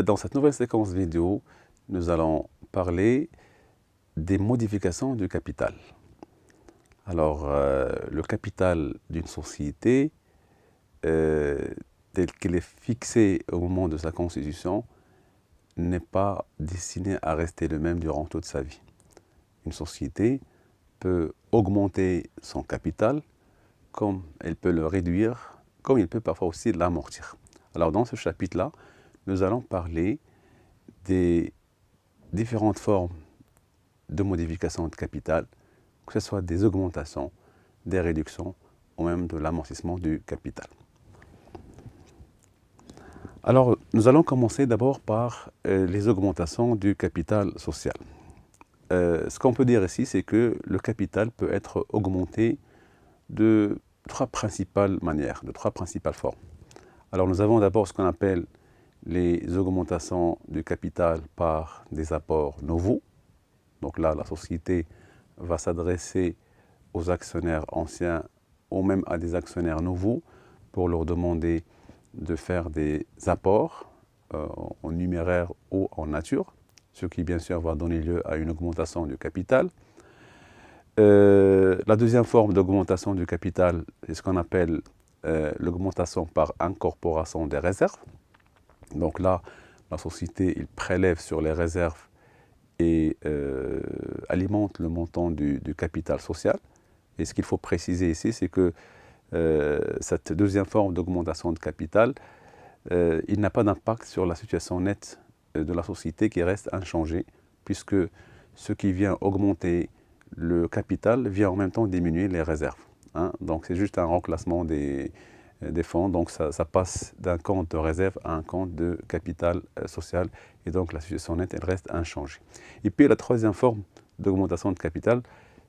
dans cette nouvelle séquence vidéo, nous allons parler des modifications du capital. Alors, le capital d'une société, tel qu'il est fixé au moment de sa constitution, n'est pas destiné à rester le même durant toute sa vie. Une société peut augmenter son capital, comme elle peut le réduire, comme il peut parfois aussi l'amortir. Alors, dans ce chapitre-là, nous allons parler des différentes formes de modification de capital, que ce soit des augmentations, des réductions ou même de l'amortissement du capital. Alors, nous allons commencer d'abord par les augmentations du capital social. Ce qu'on peut dire ici, c'est que le capital peut être augmenté de trois principales manières, de trois principales formes. Alors, nous avons d'abord ce qu'on appelle les augmentations du capital par des apports nouveaux. Donc là, la société va s'adresser aux actionnaires anciens ou même à des actionnaires nouveaux pour leur demander de faire des apports en numéraire ou en nature, ce qui bien sûr va donner lieu à une augmentation du capital. La deuxième forme d'augmentation du capital, c'est ce qu'on appelle l'augmentation par incorporation des réserves. Donc là, la société il prélève sur les réserves et alimente le montant du capital social. Et ce qu'il faut préciser ici, c'est que cette deuxième forme d'augmentation de capital, il n'a pas d'impact sur la situation nette de la société qui reste inchangée, puisque ce qui vient augmenter le capital vient en même temps diminuer les réserves. Donc c'est juste un remplacement des fonds, donc ça passe d'un compte de réserve à un compte de capital social, et donc la situation nette elle reste inchangée. Et puis la troisième forme d'augmentation de capital,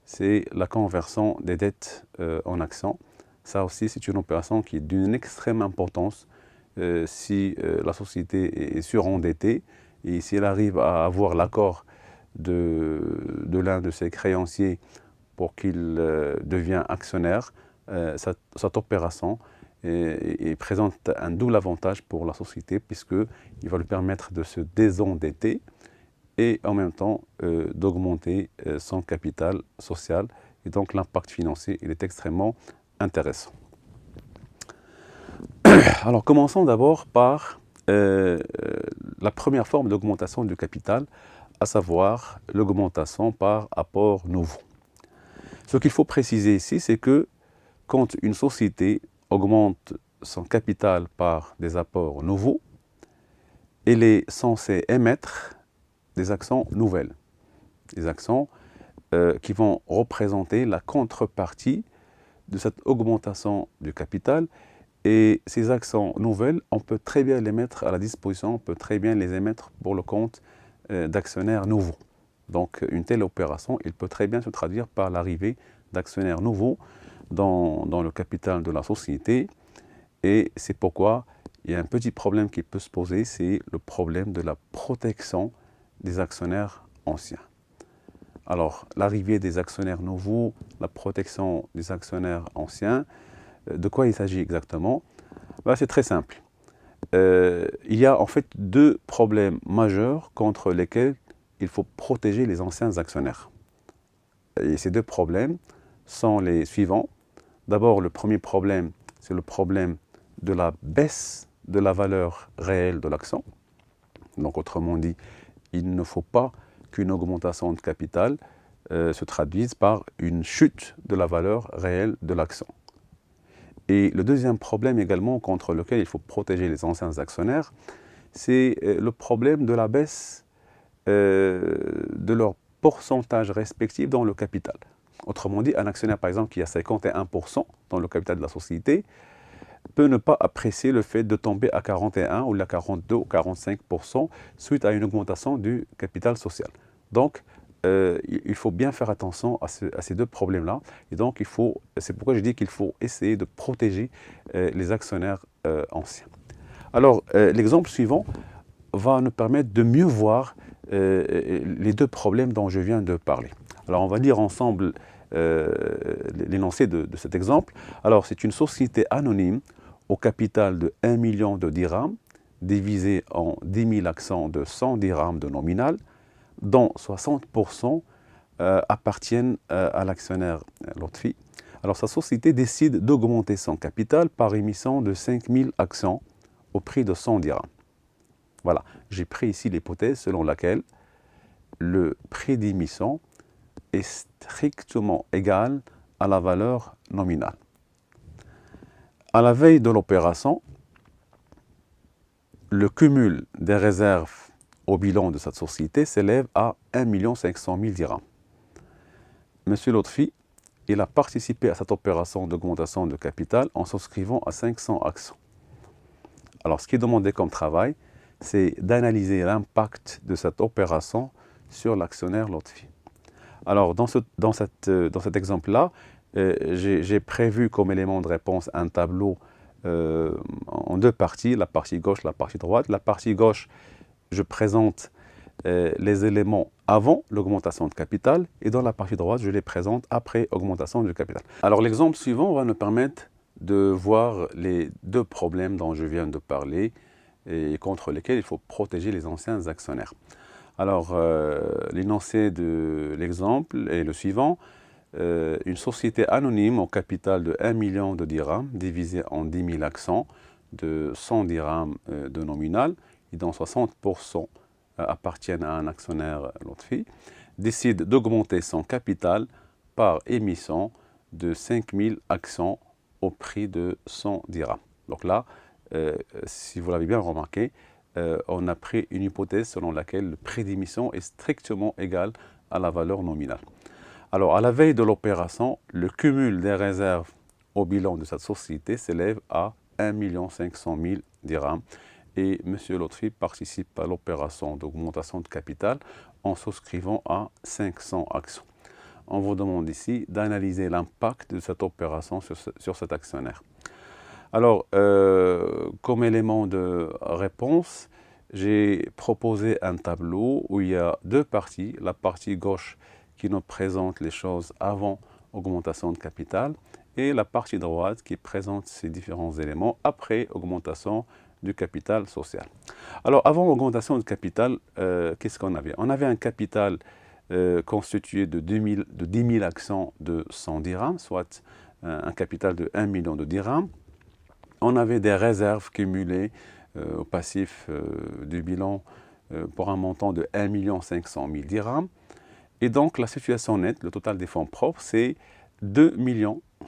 c'est la conversion des dettes en actions. Ça aussi, c'est une opération qui est d'une extrême importance si la société est surendettée et si elle arrive à avoir l'accord de l'un de ses créanciers pour qu'il devienne actionnaire. Cette opération présente un double avantage pour la société puisqu'il va lui permettre de se désendetter et en même temps d'augmenter son capital social. Et donc l'impact financier il est extrêmement intéressant. Alors commençons d'abord par la première forme d'augmentation du capital, à savoir l'augmentation par apport nouveau. Ce qu'il faut préciser ici, c'est que quand une société augmente son capital par des apports nouveaux, elle est censée émettre des actions nouvelles, des actions qui vont représenter la contrepartie de cette augmentation du capital. Et ces actions nouvelles, on peut très bien les mettre à la disposition, on peut très bien les émettre pour le compte d'actionnaires nouveaux. Donc une telle opération, il peut très bien se traduire par l'arrivée d'actionnaires nouveaux dans le capital de la société. Et c'est pourquoi il y a un petit problème qui peut se poser, c'est le problème de la protection des actionnaires anciens. Alors, l'arrivée des actionnaires nouveaux, la protection des actionnaires anciens, de quoi il s'agit exactement? C'est très simple. Il y a en fait deux problèmes majeurs contre lesquels il faut protéger les anciens actionnaires. Et ces deux problèmes sont les suivants. D'abord, le premier problème, c'est le problème de la baisse de la valeur réelle de l'action. Donc, autrement dit, il ne faut pas qu'une augmentation de capital se traduise par une chute de la valeur réelle de l'action. Et le deuxième problème également contre lequel il faut protéger les anciens actionnaires, c'est le problème de la baisse de leur pourcentage respectif dans le capital. Autrement dit, un actionnaire par exemple qui a 51% dans le capital de la société peut ne pas apprécier le fait de tomber à 41 ou à 42 ou 45% suite à une augmentation du capital social. Donc, il faut bien faire attention à ces deux problèmes-là. Et donc, c'est pourquoi je dis qu'il faut essayer de protéger les actionnaires anciens. Alors, l'exemple suivant va nous permettre de mieux voir les deux problèmes dont je viens de parler. Alors, on va lire ensemble l'énoncé de cet exemple. Alors, c'est une société anonyme au capital de 1 million de dirhams divisé en 10 000 actions de 100 dirhams de nominal, dont 60% appartiennent à l'actionnaire Lotfi. Alors sa société décide d'augmenter son capital par émission de 5 000 actions au prix de 100 dirhams. Voilà, j'ai pris ici l'hypothèse selon laquelle le prix d'émission est strictement égal à la valeur nominale. À la veille de l'opération, le cumul des réserves au bilan de cette société s'élève à 1 500 000 dirhams. Monsieur Lotfi, il a participé à cette opération d'augmentation de capital en souscrivant à 500 actions. Alors, ce qui est demandé comme travail, c'est d'analyser l'impact de cette opération sur l'actionnaire Lotfi. Alors, dans cet exemple-là, j'ai prévu comme élément de réponse un tableau en deux parties, la partie gauche, la partie droite. La partie gauche, je présente les éléments avant l'augmentation de capital, et dans la partie droite, je les présente après augmentation de capital. Alors, l'exemple suivant va nous permettre de voir les deux problèmes dont je viens de parler et contre lesquels il faut protéger les anciens actionnaires. Alors, l'énoncé de l'exemple est le suivant. Une société anonyme au capital de 1 million de dirhams divisé en 10 000 actions de 100 dirhams de nominal, et dont 60% appartiennent à un actionnaire Lotfi, décide d'augmenter son capital par émission de 5 000 actions au prix de 100 dirhams. Donc là, si vous l'avez bien remarqué, on a pris une hypothèse selon laquelle le prix d'émission est strictement égal à la valeur nominale. Alors, à la veille de l'opération, le cumul des réserves au bilan de cette société s'élève à 1 500 000 dirhams. Et M. Lotfi participe à l'opération d'augmentation de capital en souscrivant à 500 actions. On vous demande ici d'analyser l'impact de cette opération sur cet actionnaire. Alors, comme élément de réponse, j'ai proposé un tableau où il y a deux parties. La partie gauche qui nous présente les choses avant augmentation de capital et la partie droite qui présente ces différents éléments après augmentation du capital social. Alors, avant l'augmentation de capital, qu'est-ce qu'on avait? On avait un capital constitué de 10 000 actions de 100 dirhams, soit un capital de 1 million de dirhams. On avait des réserves cumulées au passif du bilan pour un montant de 1 500 000 dirhams. Et donc, la situation nette, le total des fonds propres, c'est 2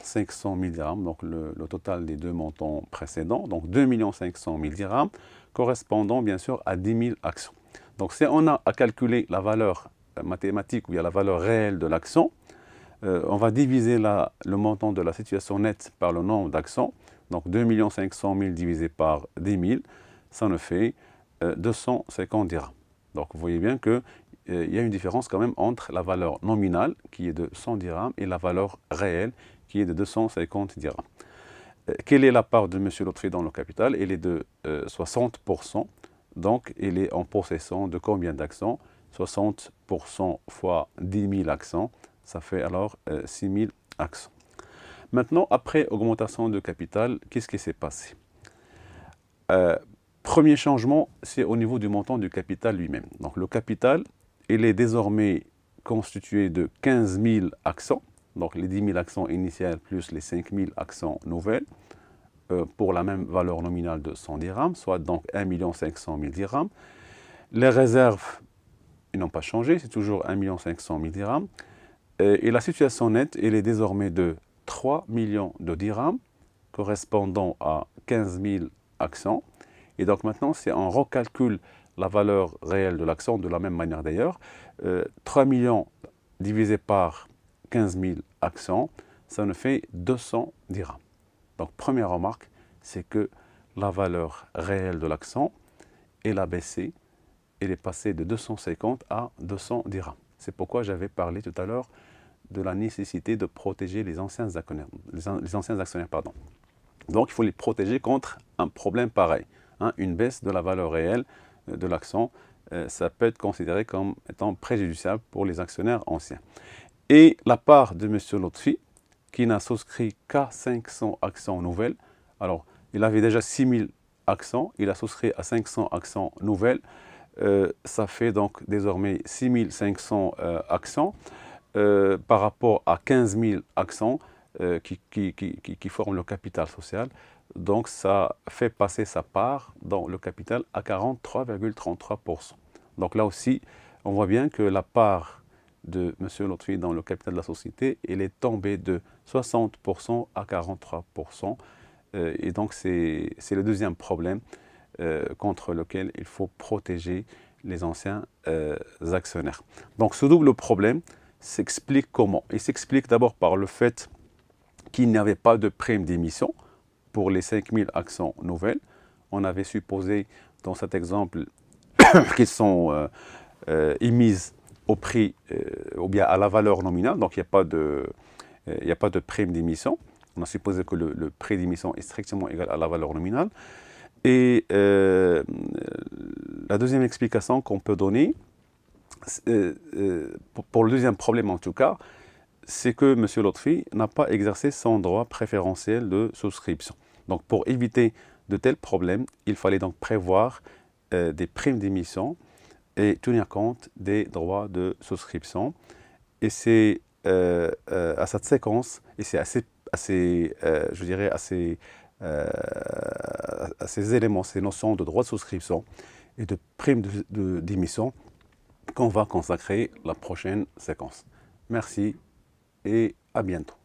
500 000 dirhams, donc le total des deux montants précédents, donc 2 500 000 dirhams, correspondant bien sûr à 10 000 actions. Donc, si on a à calculer la valeur mathématique, ou bien la valeur réelle de l'action, on va diviser le montant de la situation nette par le nombre d'actions. Donc, 2 500 000 divisé par 10 000, ça nous fait 250 dirhams. Donc, vous voyez bien que il y a une différence quand même entre la valeur nominale, qui est de 100 dirhams, et la valeur réelle, qui est de 250 dirhams. Quelle est la part de M. Lotfi dans le capital? Elle est de 60%. Donc, il est en possession de combien d'actions? 60% fois 10 000 actions, ça fait alors 6 000 actions. Maintenant, après augmentation de capital, qu'est-ce qui s'est passé? Premier changement, c'est au niveau du montant du capital lui-même. Donc, le capital, il est désormais constitué de 15 000 actions, donc les 10 000 actions initiales plus les 5 000 actions nouvelles, pour la même valeur nominale de 100 dirhams, soit donc 1 500 000 dirhams. Les réserves, ils n'ont pas changé, c'est toujours 1 500 000 dirhams. Et la situation nette, elle est désormais de 3 millions de dirhams, correspondant à 15 000 actions. Et donc maintenant, si on recalcule la valeur réelle de l'action, de la même manière d'ailleurs, 3 millions divisé par 15 000 actions, ça nous fait 200 dirhams. Donc, première remarque, c'est que la valeur réelle de l'action, elle a baissé, elle est passée de 250 à 200 dirhams. C'est pourquoi j'avais parlé tout à l'heure de la nécessité de protéger les anciens actionnaires. Donc, il faut les protéger contre un problème pareil. Une baisse de la valeur réelle de l'action, ça peut être considéré comme étant préjudiciable pour les actionnaires anciens. Et la part de M. Lotfi, qui n'a souscrit qu'à 500 actions nouvelles, alors il avait déjà 6 000 actions, il a souscrit à 500 actions nouvelles. Ça fait donc désormais 6500 actions par rapport à 15 000 actions qui forment le capital social. Donc ça fait passer sa part dans le capital à 43,33%. Donc là aussi, on voit bien que la part de M. Lotfi dans le capital de la société, elle est tombée de 60% à 43%. Et donc c'est le deuxième problème contre lequel il faut protéger les anciens actionnaires. Donc ce double problème s'explique comment? Il s'explique d'abord par le fait qu'il n'y avait pas de prime d'émission pour les 5000 actions nouvelles. On avait supposé dans cet exemple qu'ils sont émises au prix ou bien à la valeur nominale, donc il n'y a pas de prime d'émission. On a supposé que le prix d'émission est strictement égal à la valeur nominale. Et la deuxième explication qu'on peut donner, pour le deuxième problème en tout cas, c'est que M. Lotfi n'a pas exercé son droit préférentiel de souscription. Donc pour éviter de tels problèmes, il fallait donc prévoir des primes d'émission et tenir compte des droits de souscription. Et c'est à cette séquence, et c'est je dirais, à ces éléments, ces notions de droits de souscription et de primes d'émission qu'on va consacrer la prochaine séquence. Merci et à bientôt.